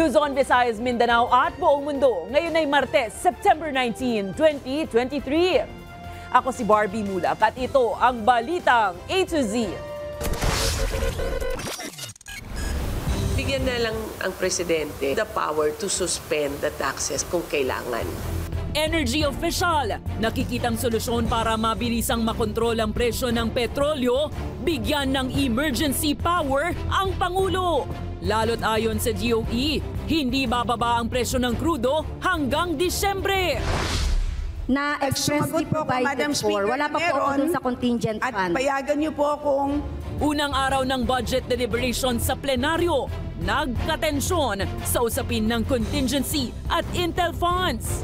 Luzon, Visayas, Mindanao at buong mundo. Ngayon ay Martes, September 19, 2023. Ako si Barbie Mulak at ito ang Balitang A to Z. Bigyan na lang ang presidente the power to suspend the taxes kung kailangan. Energy official, nakikitang solusyon para mabilisang makontrol ang presyo ng petrolyo, bigyan ng emergency power ang Pangulo. Lalo't ayon sa DOE, hindi bababa ang presyo ng krudo hanggang Disyembre. Na expressly provided for. Wala pa po ako dun sa contingent fund. At payagan niyo po akong... Unang araw ng budget deliberation sa plenaryo, nagkatensyon sa usapin ng contingency at intel funds.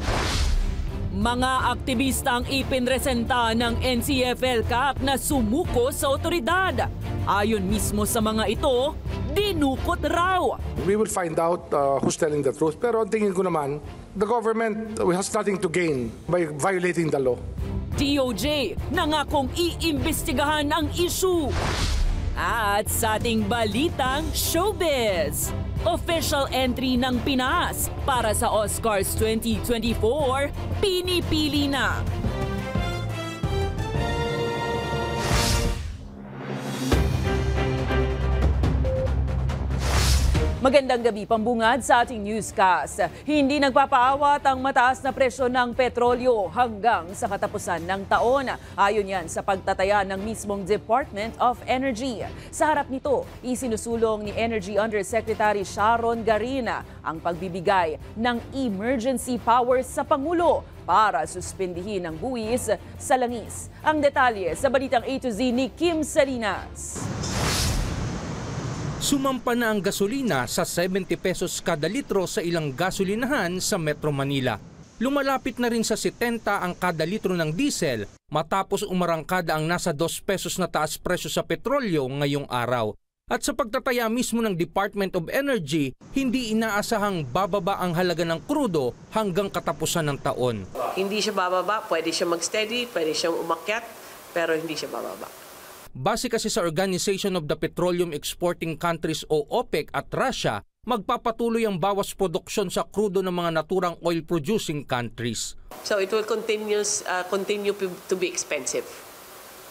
Mga aktivista ang ipinresenta ng NCF-LCAC na sumuko sa otoridad. Ayon mismo sa mga ito, dinukot raw. We will find out who's telling the truth. Pero ang tingin ko naman, the government has nothing to gain by violating the law. DOJ nangakong iimbestigahan ang issue. At sa ating balitang showbiz, official entry ng Pinas para sa Oscars 2024, pinipili na. Magandang gabi, pambungad sa ating newscast. Hindi nagpapaawat ang mataas na presyo ng petrolyo hanggang sa katapusan ng taon. Ayon yan sa pagtataya ng mismong Department of Energy. Sa harap nito, isinusulong ni Energy Undersecretary Sharon Garina ang pagbibigay ng emergency powers sa Pangulo para suspindihin ang buwis sa langis. Ang detalye sa Balitang A to Z ni Kim Salinas. Sumampa na ang gasolina sa 70 pesos kada litro sa ilang gasolinahan sa Metro Manila. Lumalapit na rin sa 70 ang kada litro ng diesel matapos umarangkada ang nasa 2 pesos na taas presyo sa petrolyo ngayong araw. At sa pagtataya mismo ng Department of Energy, hindi inaasahang bababa ang halaga ng krudo hanggang katapusan ng taon. Hindi siya bababa, pwede siya mag-steady, pwede siyang umakyat, pero hindi siya bababa. Base kasi sa Organization of the Petroleum Exporting Countries o OPEC at Russia, magpapatuloy ang bawas produksyon sa krudo ng mga naturang oil-producing countries. So it will continue to be expensive.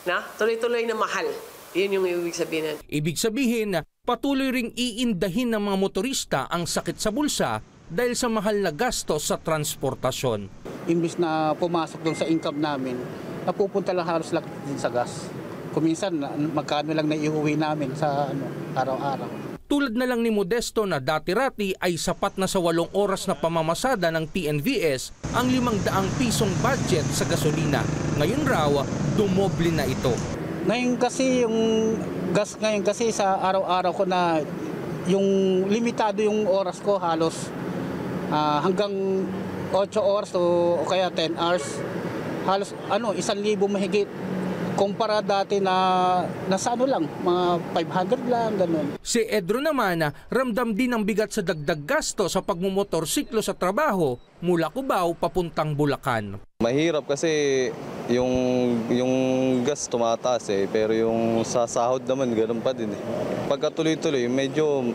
Na? Tuloy-tuloy na mahal. Yun yung ibig sabihin. Ibig sabihin, patuloy ring iindahin ng mga motorista ang sakit sa bulsa dahil sa mahal na gasto sa transportasyon. Imbis na pumasok doon sa income namin, napupunta lang halos lang din sa gas. Kuminsan, magkano lang naiuwi namin sa araw-araw. Tulad na lang ni Modesto na dati-rati ay sapat na sa 8 oras na pamamasada ng TNVS ang 500 pisong budget sa gasolina. Ngayon raw, dumoble na ito. Ngayon kasi yung gas ngayon kasi sa araw-araw ko na yung limitado yung oras ko halos hanggang 8 oras o kaya 10 hours. Halos 1,000 mahigit. Kumpara dati na nasa lang, mga 500 lang, ganun. Si Edro naman, ramdam din ang bigat sa dagdag gasto sa pagmumotorsiklo sa trabaho mula Cubao papuntang Bulacan. Mahirap kasi yung gas tumataas pero yung sa sahod naman ganun pa din. Pagka tuloy-tuloy, medyo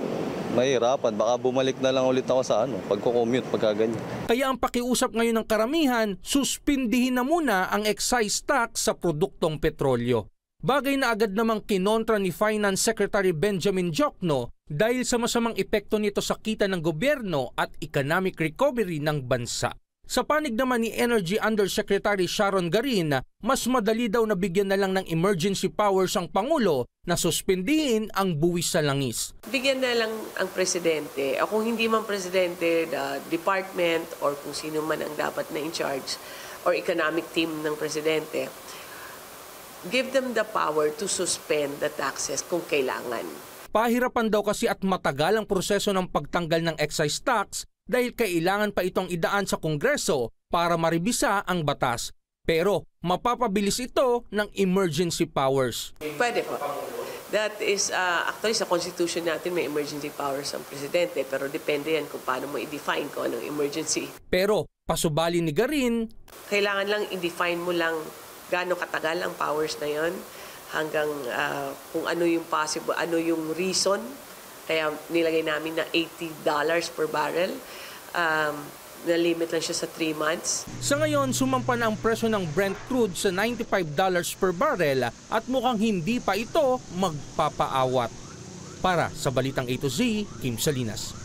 mahirapan. Baka bumalik na lang ulit ako sa pagko-commute pagka ganyan. Kaya ang pakiusap ngayon ng karamihan, suspindihin na muna ang excise tax sa produktong petrolyo. Bagay na agad namang kinontra ni Finance Secretary Benjamin Diokno dahil sa masamang epekto nito sa kita ng gobyerno at economic recovery ng bansa. Sa panig naman ni Energy Undersecretary Sharon Garina, mas madali daw na bigyan na lang ng emergency powers ang Pangulo na suspindihin ang buwis sa langis. Bigyan na lang ang presidente, o kung hindi man presidente, the department or kung sino man ang dapat na in charge or economic team ng presidente, give them the power to suspend the taxes kung kailangan. Pahirapan daw kasi at matagal ang proseso ng pagtanggal ng excise tax dahil kailangan pa itong idaan sa Kongreso para maribisa ang batas. Pero mapapabilis ito ng emergency powers. Pwede po. That is, actually sa Constitution natin may emergency powers ang presidente, pero depende yan kung paano mo i-define kung anong emergency. Pero pasubali ni Garin, kailangan lang i-define mo lang gaano katagal ang powers na yon hanggang kung ano yung possible, ano yung reason Kaya nilagay namin na $80 per barrel. Na-limit lang siya sa 3 months. Sa ngayon, sumampa na ang presyo ng Brent crude sa $95 per barrel at mukhang hindi pa ito magpapaawat. Para sa Balitang A to Z, Kim Salinas.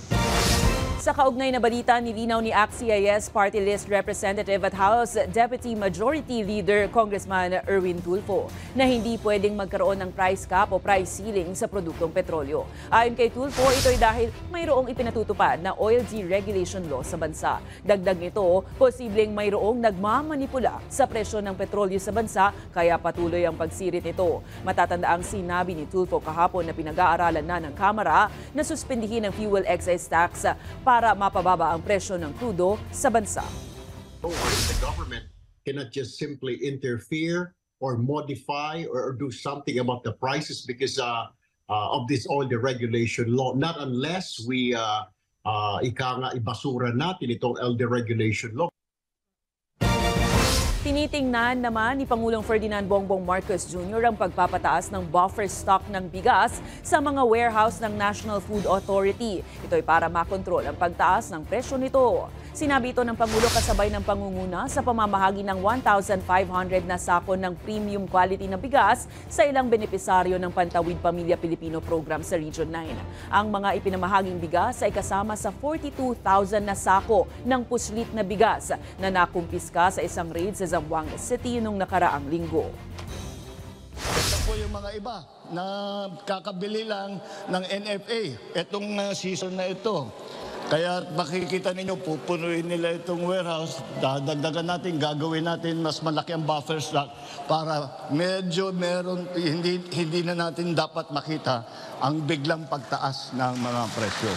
Sa kaugnay na balita, nilinaw ni ACT-CIS Party List Representative at House Deputy Majority Leader Congressman Erwin Tulfo na hindi pwedeng magkaroon ng price cap o price ceiling sa produktong petrolyo. Ayon kay Tulfo, ito'y dahil mayroong ipinatutupad na oil deregulation law sa bansa. Dagdag nito, posibleng mayroong nagmamanipula sa presyo ng petrolyo sa bansa kaya patuloy ang pagsirit nito. Matatandaang sinabi ni Tulfo kahapon na pinag-aaralan na ng Kamara na suspendihin ang fuel excise tax para mapababa ang presyo ng krudo sa bansa. The government cannot just simply interfere or modify or do something about the prices because of this oil deregulation law. Not unless we ibasura natin itong oil deregulation law. Tinitingnan naman ni Pangulong Ferdinand Bongbong Marcos Jr. ang pagpapataas ng buffer stock ng bigas sa mga warehouse ng National Food Authority. Ito'y para makontrol ang pagtaas ng presyo nito. Sinabi ito ng Pangulo kasabay ng pangunguna sa pamamahagi ng 1,500 na sako ng premium quality na bigas sa ilang benepisaryo ng Pantawid Pamilya Pilipino program sa Region 9. Ang mga ipinamahaging bigas ay kasama sa 42,000 na sako ng puslit na bigas na nakumpiska sa isang raid sa Zamboanga City noong nakaraang linggo. Ito po yung mga iba na kakabili lang ng NFA itong season na ito. Kaya makikita ninyo, pupunuin nila itong warehouse, dadagdagan natin, gagawin natin mas malaki ang buffer stock para medyo hindi na natin dapat makita ang biglang pagtaas ng mga presyo.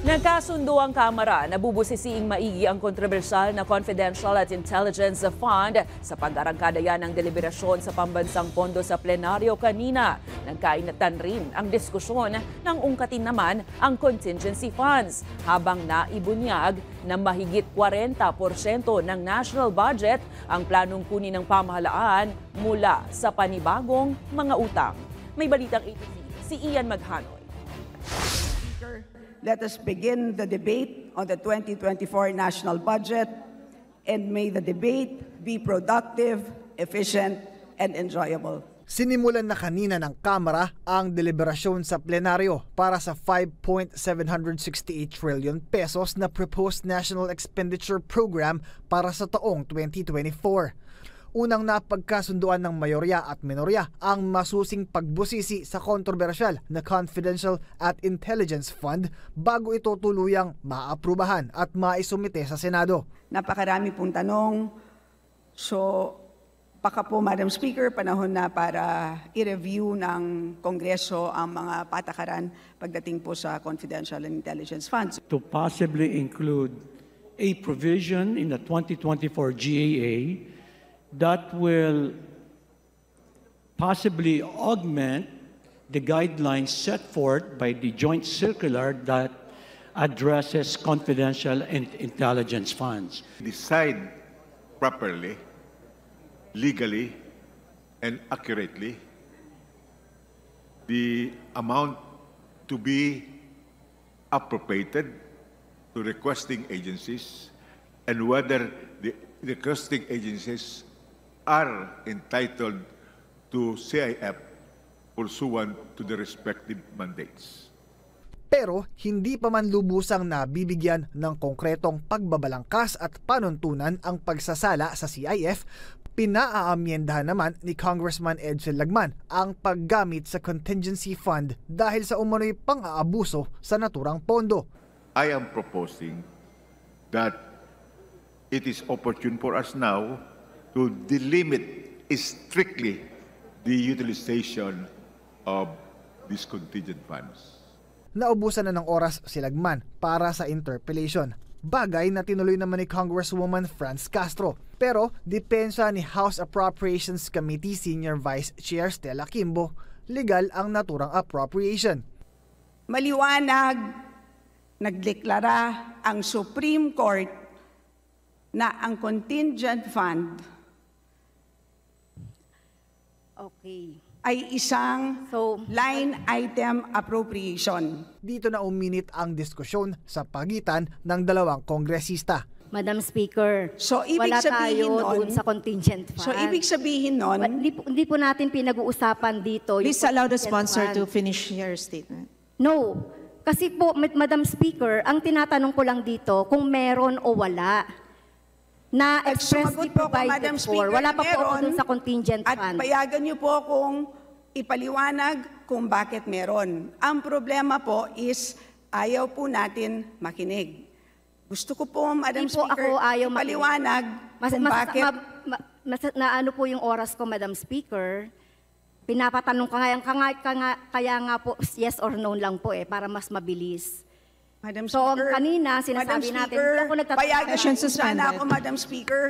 Nagkasundo ang Kamara na bubusisiing maigi ang kontrobersyal na Confidential at Intelligence Fund sa pag-arangkada yan ng deliberasyon sa pambansang pondo sa plenaryo kanina. Nagkainatan rin ang diskusyon ng ungkatin naman ang contingency funds habang naibunyag na mahigit 40% ng national budget ang planong kunin ng pamahalaan mula sa panibagong mga utang. May balitang ATV, si Ian Maghanoy. Let us begin the debate on the 2024 national budget, and may the debate be productive, efficient, and enjoyable. Sinimulan na kanina ng Kamara ang deliberasyon sa plenaryo para sa 5.768 trillion pesos na proposed national expenditure program para sa taong 2024. Unang napagkasunduan ng mayorya at minorya ang masusing pagbusisi sa kontrobersyal na Confidential at Intelligence Fund bago ito tuluyang maaprubahan at maisumite sa Senado. Napakarami pong tanong. So, baka po, Madam Speaker, panahon na para i-review ng Kongreso ang mga patakaran pagdating po sa Confidential and Intelligence Funds. To possibly include a provision in the 2024 GAA that will possibly augment the guidelines set forth by the joint circular that addresses confidential and intelligence funds. Decide properly, legally, and accurately the amount to be appropriated to requesting agencies and whether the requesting agencies are entitled to CIF pursuant to the respective mandates. Pero hindi pa man lubusang nabibigyan ng konkretong pagbabalangkas at panuntunan ang pagsasala sa CIF, pinaaamyendahan naman ni Congressman Edsel Lagman ang paggamit sa contingency fund dahil sa umano'y pang-aabuso sa naturang pondo. I am proposing that it is opportune for us now to delimit strictly the utilization of these contingent funds. Naubusan na ng oras si Lagman para sa interpellation. Bagay na tinuloy naman ni Congresswoman Franz Castro. Pero depensa ni House Appropriations Committee Senior Vice Chair Stella Kimbo, legal ang naturang appropriation. Maliwanag, nagdeklara ang Supreme Court na ang contingent fund Okay. ay isang line item appropriation. Dito na uminit ang diskusyon sa pagitan ng dalawang kongresista. Madam Speaker, So, ibig wala sabihin tayo nun- doon sa contingent fund. So, ibig sabihin nun, Hindi po natin pinag-uusapan dito. Please allow the sponsor contingent to fund. finish your statement. No. Kasi po, Madam Speaker, ang tinatanong ko lang dito kung meron o wala na expressly sumagot po ako, provided Madam for. Speaker, Wala pa po ako meron. dun sa contingent At fund. payagan niyo po akong ipaliwanag kung bakit meron. Ang problema po is ayaw po natin makinig. Gusto ko po, Madam Hindi po Speaker, ako ayaw makinig. ipaliwanag kung bakit... na ano po yung oras ko, Madam Speaker. Pinapatanong kaya nga po yes or no lang po para mas mabilis. Madam So, Speaker, kanina sinasabi Madam natin, Speaker, hindi ako nagtatanong. payagan Session niyo sana suspended. ako, Madam Speaker.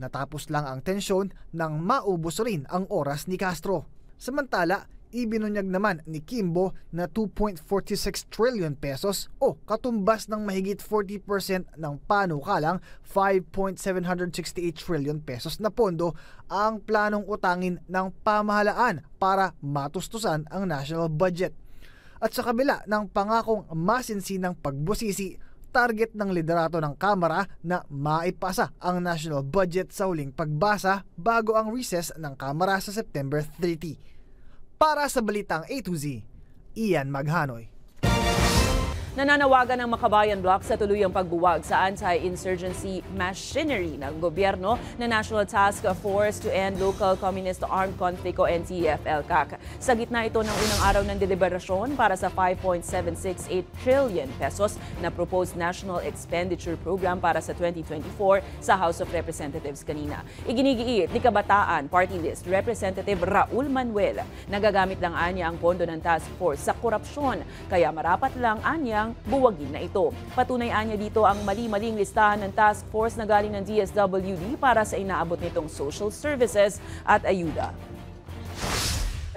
Natapos lang ang tensyon nang maubos rin ang oras ni Castro. Samantala, ibinunyag naman ni Kimbo na 2.46 trillion pesos o katumbas ng mahigit 40% ng panukalang 5.768 trillion pesos na pondo ang planong utangin ng pamahalaan para matustusan ang national budget. At sa kabila ng pangakong masinsinang pagbusisi, target ng liderato ng Kamara na maipasa ang national budget sa huling pagbasa bago ang recess ng Kamara sa September 30. Para sa Balitang A to Z, Ian Maghanoy. Nananawagan ng Makabayan Bloc sa tuluyang pagbuwag sa anti-insurgency machinery ng gobyerno na National Task Force to End Local Communist Armed Conflict o NTF-ELCAC. Sa gitna ito ng unang araw ng deliberasyon para sa 5.768 trillion pesos na proposed National Expenditure Program para sa 2024 sa House of Representatives kanina. Iginigiit ni Kabataan Party List Representative Raul Manuel na gagamit lang anya ang pondo ng task force sa korupsyon, kaya marapat lang anya buwagin na ito. Patunay anya dito ang mali-maling listahan ng task force na galing ng DSWD para sa inaabot nitong social services at ayuda.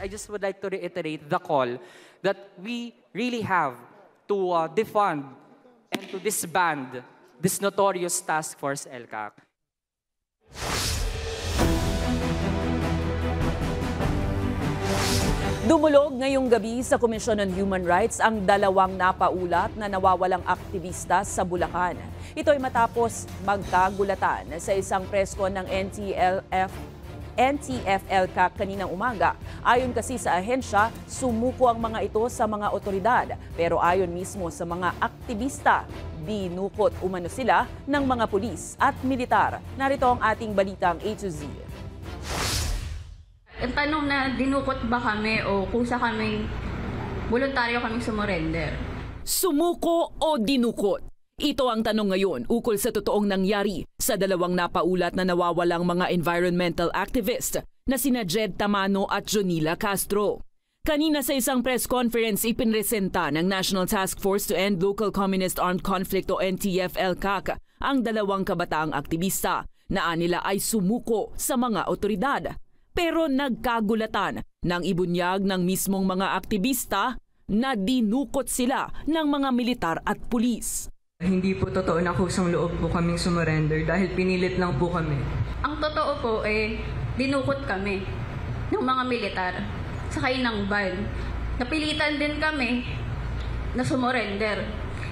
I just would like to reiterate the call that we really have to defund and to disband this notorious task force ELCAC. Dumulog ngayong gabi sa Commission on Human Rights ang dalawang napaulat na nawawalang aktivista sa Bulacan. Ito ay matapos magkagulatan sa isang preskon ng NTF-ELCAC kaninang umaga. Ayon kasi sa ahensya, sumuko ang mga ito sa mga otoridad. Pero ayon mismo sa mga aktivista, dinukot umano sila ng mga pulis at militar. Narito ang ating balitang A to Z. Ang tanong na dinukot ba kami o kusa kaming voluntaryo kaming sumurrender? Sumuko o dinukot? Ito ang tanong ngayon ukol sa totoong nangyari sa dalawang napaulat na nawawalang mga environmental activist na sina Jed Tamano at Jonila Castro. Kanina sa isang press conference ipinresenta ng National Task Force to End Local Communist Armed Conflict o NTF-ELCAC ang dalawang kabataang aktivista na anila ay sumuko sa mga otoridad. Pero nagkagulatan nang ibunyag ng mismong mga aktivista na dinukot sila ng mga militar at pulis. Hindi po totoo na kusang loob po kaming sumurrender dahil pinilit lang po kami. Ang totoo po dinukot kami ng mga militar sakay ng van. Napilitan din kami na sumurrender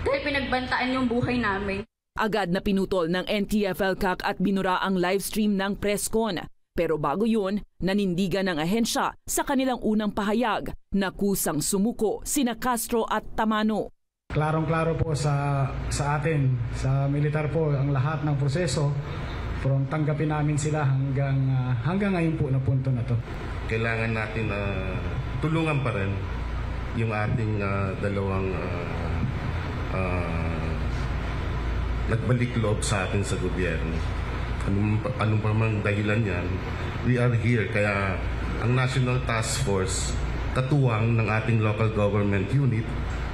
dahil pinagbantaan yung buhay namin. Agad na pinutol ng NTF-ELCAC at binura ang livestream ng presscon. Pero bago yun, nanindigan ng ahensya sa kanilang unang pahayag na kusang sumuko sina Castro at Tamano. Klarong-klaro po sa atin, sa militar po, ang lahat ng proseso, from tanggapin namin sila hanggang ngayon po na punto na to. Kailangan natin tulungan pa rin yung ating dalawang nagbalik loob sa atin sa gobyerno. Anong pa mang dahilan yan, we are here. Kaya ang National Task Force, katuwang ng ating local government unit,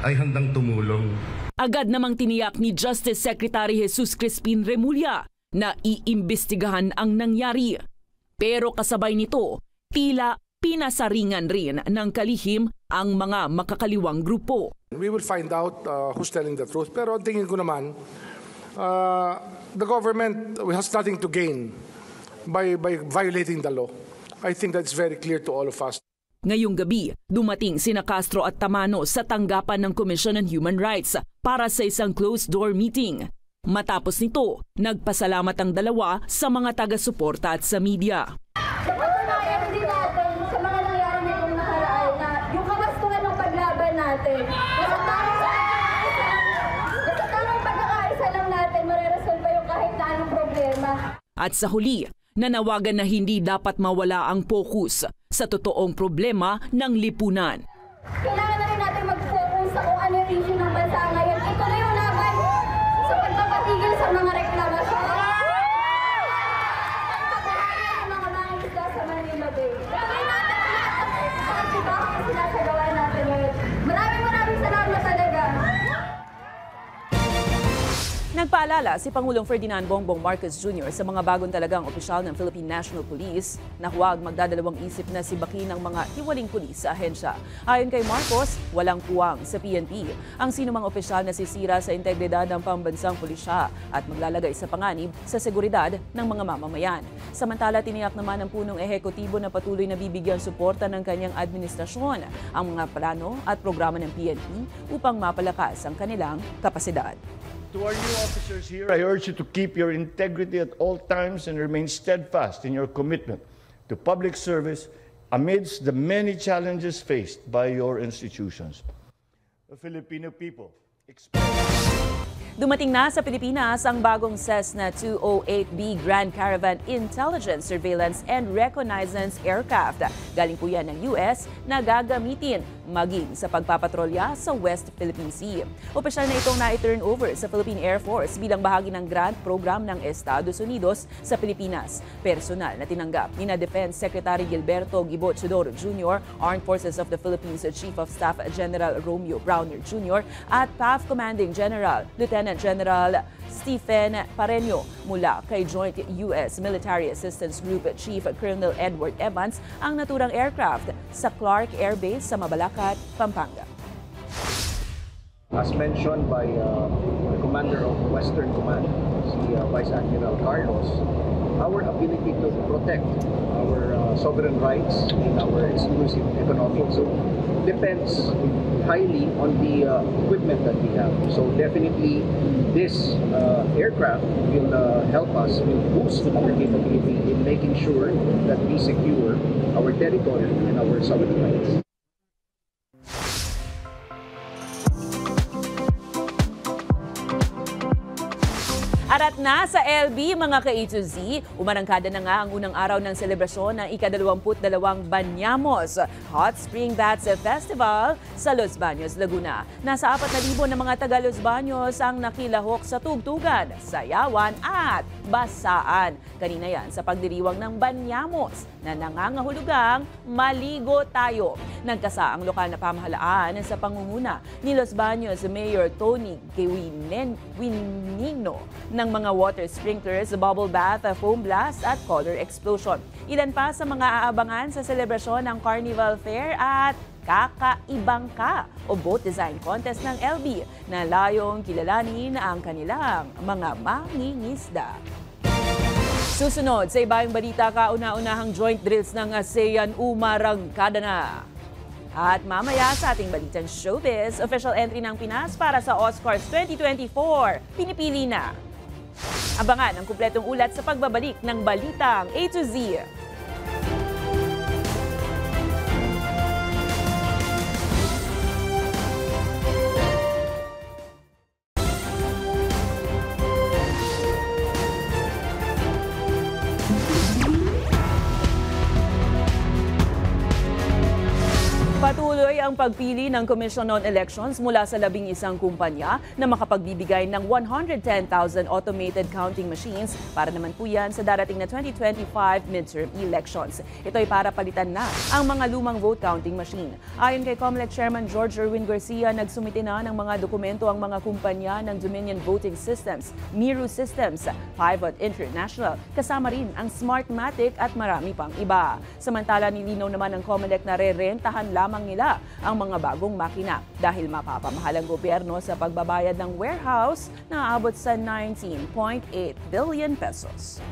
ay handang tumulong. Agad namang tiniyak ni Justice Secretary Jesus Crispin Remulla na iimbestigahan ang nangyari. Pero kasabay nito, tila pinasaringan rin ng kalihim ang mga makakaliwang grupo. We will find out who's telling the truth. Pero ang tingin ko naman, the government has nothing to gain by violating the law. I think that's very clear to all of us. Ngayong gabi, dumating sina Castro at Tamano sa tanggapan ng Commission on Human Rights para sa isang closed-door meeting. Matapos nito, nagpasalamat ang dalawa sa mga taga-suporta at sa media. Sa patunayan din natin sa mga nangyari nitong nakaraan na yung kabastuhan ng paglaban natin, nasa tamang pagkakaisa lang natin, mareresolve yung kahit na anong problema. At sa huli, nanawagan na hindi dapat mawala ang focus sa totoong problema ng lipunan. Kailangan na rin natin mag-focus sa kung ano yung issue ng bansa ngayon. Ito na yung laban sa pagpapatigil sa mga reklamasyon. Pagpapatigil ng mga mangingisda sa Manila Bay. Gawin natin ang lahat ng pagsibahan na sinasagawa natin ngayon. Maraming salamat talaga. Nagpaalala si Pangulong Ferdinand Bongbong Marcos Jr. sa mga bagong talagang opisyal ng Philippine National Police na huwag magdadalawang isip na sibakin ng mga hiwaling pulis sa ahensya. Ayon kay Marcos, walang puwang sa PNP ang sinumang opisyal na sisira sa integridad ng pambansang pulisya at maglalagay sa panganib sa seguridad ng mga mamamayan. Samantala, tiniyak naman ng punong ehekutibo na patuloy na bibigyan suporta ng kanyang administrasyon ang mga plano at programa ng PNP upang mapalakas ang kanilang kapasidad. To our new officers here, I urge you to keep your integrity at all times and remain steadfast in your commitment to public service amidst the many challenges faced by your institutions. The Filipino people Dumating na sa Pilipinas ang bagong Cessna 208B Grand Caravan Intelligence, Surveillance and Reconnaissance Aircraft. Galing po yan ng US na gagamitin maging sa pagpapatrolya sa West Philippine Sea. Opisyal na itong na-turn over sa Philippine Air Force bilang bahagi ng grant program ng Estados Unidos sa Pilipinas. Personal na tinanggap ni Defense Secretary Gilberto Guibo Chodoro Jr., Armed Forces of the Philippines Chief of Staff General Romeo Browner Jr. at PAF Commanding General Lieutenant General Stephen Pareño mula kay Joint U.S. Military Assistance Group Chief Colonel Edward Evans ang naturang aircraft sa Clark Air Base sa Mabalacat, Pampanga. As mentioned by the Commander of Western Command, si Vice Admiral Carlos, our ability to protect our sovereign rights in our exclusive economic zone depends highly on the equipment that we have. So definitely this aircraft will help us, will boost our capability in making sure that we secure our territory and our sovereign rights. Arat na sa LB, mga ka-A to Z, umarangkada na nga ang unang araw ng selebrasyon ng ika-22 Banyamos Hot Spring Baths Festival sa Los Baños, Laguna. Nasa 4,000 na mga taga Los Baños ang nakilahok sa tugtugan, sayawan at basaan. Kanina yan sa pagdiriwang ng Banyamos na nangangahulugang Maligo Tayo. Nagkasa ang lokal na pamahalaan sa pangunguna ni Los Baños Mayor Tony Guinino ng mga water sprinklers, bubble bath, foam blast at color explosion. Ilan pa sa mga aabangan sa selebrasyon ng Carnival Fair at Kakaibang Ka o Boat Design Contest ng LB na layong kilalanin ang kanilang mga mangingisda. Susunod sa ibang balita, kauna-unahang joint drills ng ASEAN umarangkada na. At mamaya sa ating balitang showbiz, official entry ng Pinas para sa Oscars 2024, pinipili na. Abangan ang kumpletong ulat sa pagbabalik ng Balitang A to Z. Patuloy ang pagpili ng Commission on Elections mula sa 11 kumpanya na makapagbibigay ng 110,000 automated counting machines para naman po yan sa darating na 2025 midterm elections. Ito ay para palitan na ang mga lumang vote counting machine. Ayon kay COMELEC Chairman George Erwin Garcia, nagsumite na ng mga dokumento ang mga kumpanya ng Dominion Voting Systems, Miru Systems, Pivot International, kasama rin ang Smartmatic at marami pang iba. Samantala, nilinaw naman ng COMELEC na rerentahan lamang nila ang mga bagong makina dahil mapapamahal ang gobyerno sa pagbabayad ng warehouse na aabot sa 19.8 billion pesos.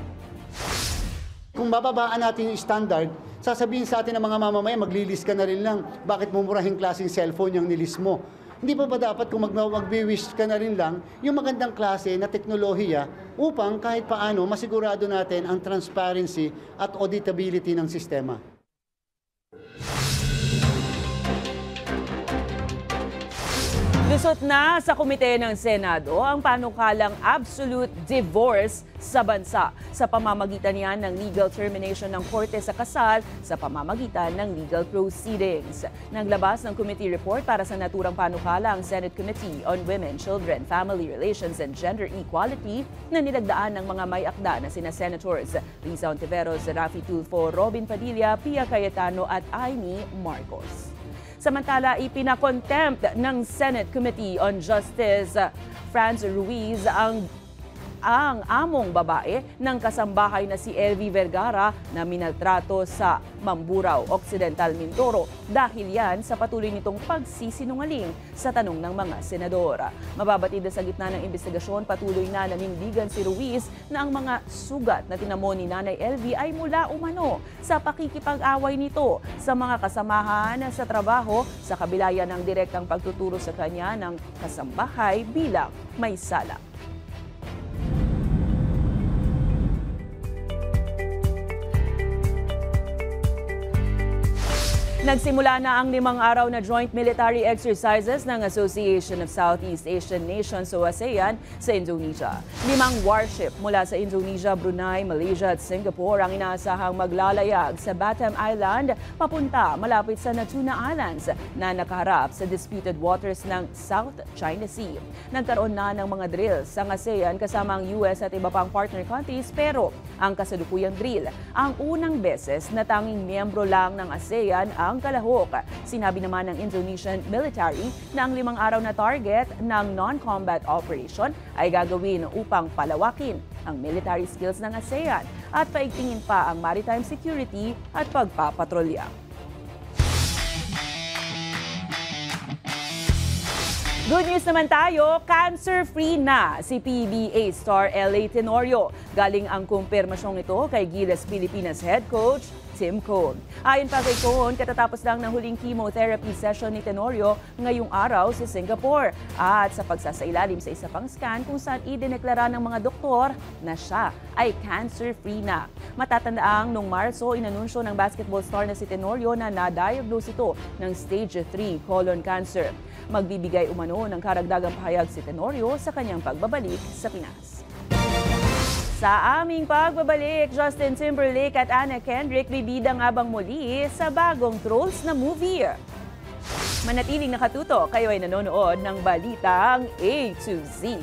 Kung bababaan natin yung standard, sasabihin sa atin ng mga mamamayan, maglilis ka na rin lang. Bakit mumurahing klaseng cellphone yung nilis mo? Hindi pa ba dapat kung mag-wish ka na rin lang yung magandang klase na teknolohiya upang kahit paano masigurado natin ang transparency at auditability ng sistema? Lusot na sa komite ng Senado ang panukalang absolute divorce sa bansa sa pamamagitan niyan ng legal termination ng korte sa kasal sa pamamagitan ng legal proceedings. Naglabas ng committee report para sa naturang panukala ang Senate Committee on Women, Children, Family Relations and Gender Equality na nilagdaan ng mga may akda na sina Senators Risa Ontiveros, Raffy Tulfo, Robin Padilla, Pia Cayetano at Amy Marcos. Samantala, ipinakontempt ng Senate Committee on Justice Franz Ruiz ang among babae ng kasambahay na si Elvie Vergara na minaltrato sa Mamburao, Occidental, Mindoro dahil yan sa patuloy nitong pagsisinungaling sa tanong ng mga senadora. Mababatid sa gitna ng investigasyon, patuloy na nanindigan si Ruiz na ang mga sugat na tinamo ni Nanay Elvie ay mula umano sa pakikipag-away nito sa mga kasamahan sa trabaho sa kabila yan ng direktang pagtuturo sa kanya ng kasambahay bilang may sala. Nagsimula na ang 5 araw na joint military exercises ng Association of Southeast Asian Nations o ASEAN sa Indonesia. 5 warship mula sa Indonesia, Brunei, Malaysia at Singapore ang inaasahang maglalayag sa Batam Island papunta malapit sa Natuna Islands na nakaharap sa disputed waters ng South China Sea. Nagkaroon na ng mga drills ang ASEAN kasama ang US at iba pang partner countries pero ang kasalukuyang drill ang unang beses na tanging miyembro lang ng ASEAN ang kalahok. Sinabi naman ng Indonesian military na ang 5 araw na target ng non-combat operation ay gagawin upang palawakin ang military skills ng ASEAN at paigtingin pa ang maritime security at pagpapatrolya. Good news naman tayo, cancer-free na si PBA star L.A. Tenorio. Galing ang kumpirmasyong ito kay Gilas Pilipinas head coach Tim Cone. Ayon pa kay Cone, katatapos lang ng huling chemotherapy session ni Tenorio ngayong araw sa Singapore at sa pagsasailalim sa isa pang scan kung saan idineklara ng mga doktor na siya ay cancer-free na. Matatandaang noong Marso, inanunsyo ng basketball star na si Tenorio na na-diagnose ito ng stage 3 colon cancer. Magbibigay umano ng karagdagang pahayag si Tenorio sa kanyang pagbabalik sa Pinas. Sa aming pagbabalik, Justin Timberlake at Anna Kendrick bibida nga bang muli sa bagong Trolls na movie? Manatiling nakatuto, kayo ay nanonood ng Balitang A to Z.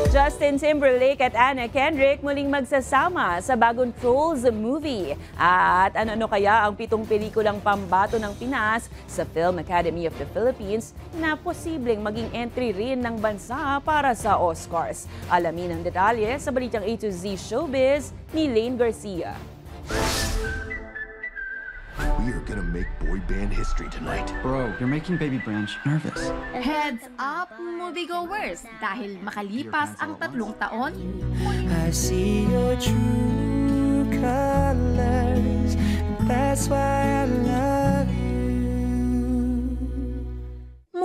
Justin Timberlake at Anna Kendrick muling magsasama sa bagong Trolls movie. At ano kaya ang 7 pelikulang pambato ng Pinas sa Film Academy of the Philippines na posibleng maging entry rin ng bansa para sa Oscars? Alamin ang detalye sa Balitang A to Z Showbiz ni Lane Garcia. We are gonna make boy band history tonight. Bro, you're making Baby Branch nervous. Heads up, moviegoers! Dahil makalipas ang 3 taon, I see your true colors. That's why I love you.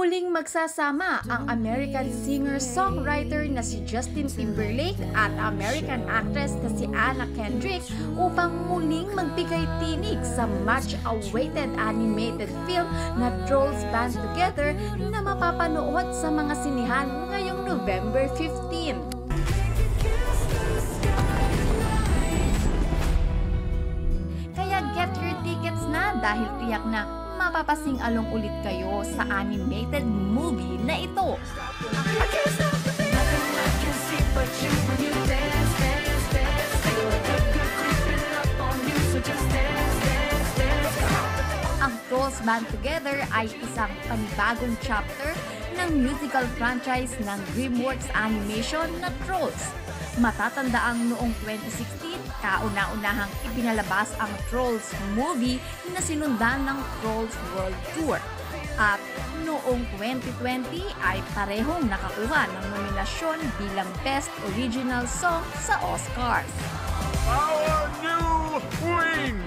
muling magsasama ang American singer-songwriter na si Justin Timberlake at American actress na si Anna Kendrick upang muling magbigay tinig sa much-awaited animated film na Trolls Band Together na mapapanood sa mga sinihan ngayong November 15. Kaya get your tickets na dahil tiyak na mapapasing-along ulit kayo sa animated movie na ito. Ang Trolls Band Together ay isang panibagong chapter ng musical franchise ng DreamWorks Animation na Trolls. Matatandaang noong 2016, kauna-unahang ipinalabas ang Trolls movie na sinundan ng Trolls World Tour. At noong 2020 ay parehong nakakuha ng nominasyon bilang Best Original Song sa Oscars. Our new queen!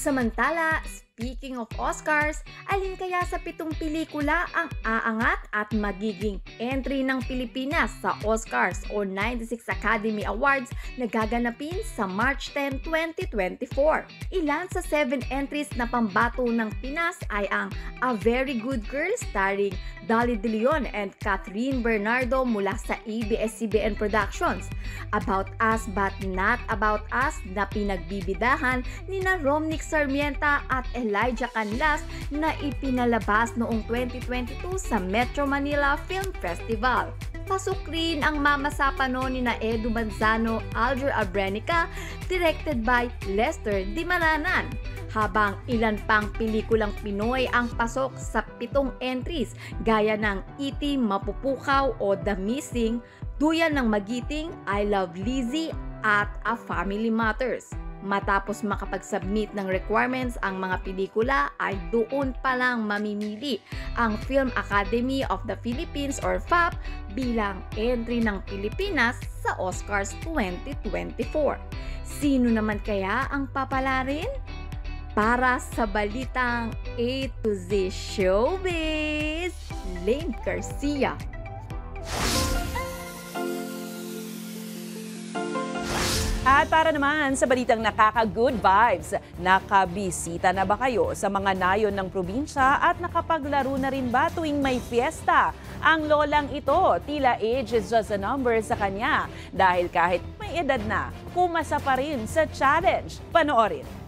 Samantala, speaking of Oscars, alin kaya sa 7 pelikula ang aangat at magiging entry ng Pilipinas sa Oscars o 96 Academy Awards na gaganapin sa March 10, 2024? Ilan sa 7 entries na pambato ng Pinas ay ang A Very Good Girl starring Dolly De Leon and Catherine Bernardo mula sa ABS-CBN Productions, About Us But Not About Us na pinagbibidahan ni na Romnick Sarmienta at Elijah Canlas na ipinalabas noong 2022 sa Metro Manila Film Festival. Pasok rin ang Mama Sapano ni na Edu Manzano, Alger Abrenica, directed by Lester Di Mananan. Habang ilan pang pelikulang Pinoy ang pasok sa 7 entries gaya ng E.T. Mapupukaw o The Missing, Duyan ng Magiting, I Love Lizzie at A Family Matters. Matapos makapag-submit ng requirements ang mga pelikula ay doon pa lang mamimili ang Film Academy of the Philippines or FAP bilang entry ng Pilipinas sa Oscars 2024. Sino naman kaya ang papalarin? Para sa balitang A to Z Showbiz, Lane Garcia. At para naman sa balitang nakaka-good vibes, nakabisita na ba kayo sa mga nayon ng probinsya at nakapaglaro na rin ba tuwing may fiesta? Ang lolang ito, tila age is just a number sa kanya dahil kahit may edad na, pumasa pa rin sa challenge. Panoorin.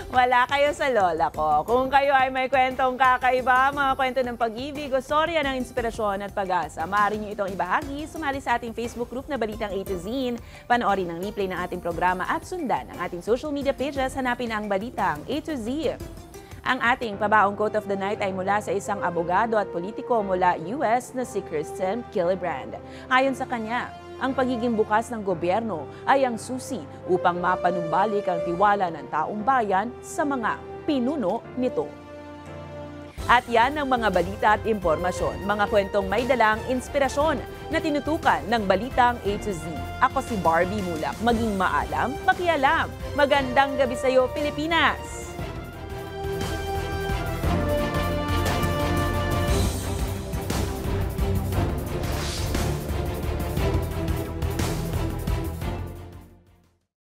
Wala kayo sa lola ko. Kung kayo ay may kwentong kakaiba, mga kwento ng pag-ibig o storya ng inspirasyon at pag-asa, maaari nyo itong ibahagi. Sumali sa ating Facebook group na Balitang A to Z. Panoorin ang replay ng ating programa at sundan ang ating social media pages. Hanapin ang Balitang A to Z. Ang ating pabaong quote of the night ay mula sa isang abogado at politiko mula US na si Kristen Gillibrand. Ayon sa kanya, ang pagiging bukas ng gobyerno ay ang susi upang mapanumbalik ang tiwala ng taong bayan sa mga pinuno nito. At yan ang mga balita at impormasyon, mga kwentong may dalang inspirasyon na tinutukan ng Balitang A to Z. Ako si Barbie Mulak, maging maalam, makialam. Magandang gabi sa iyo, Pilipinas!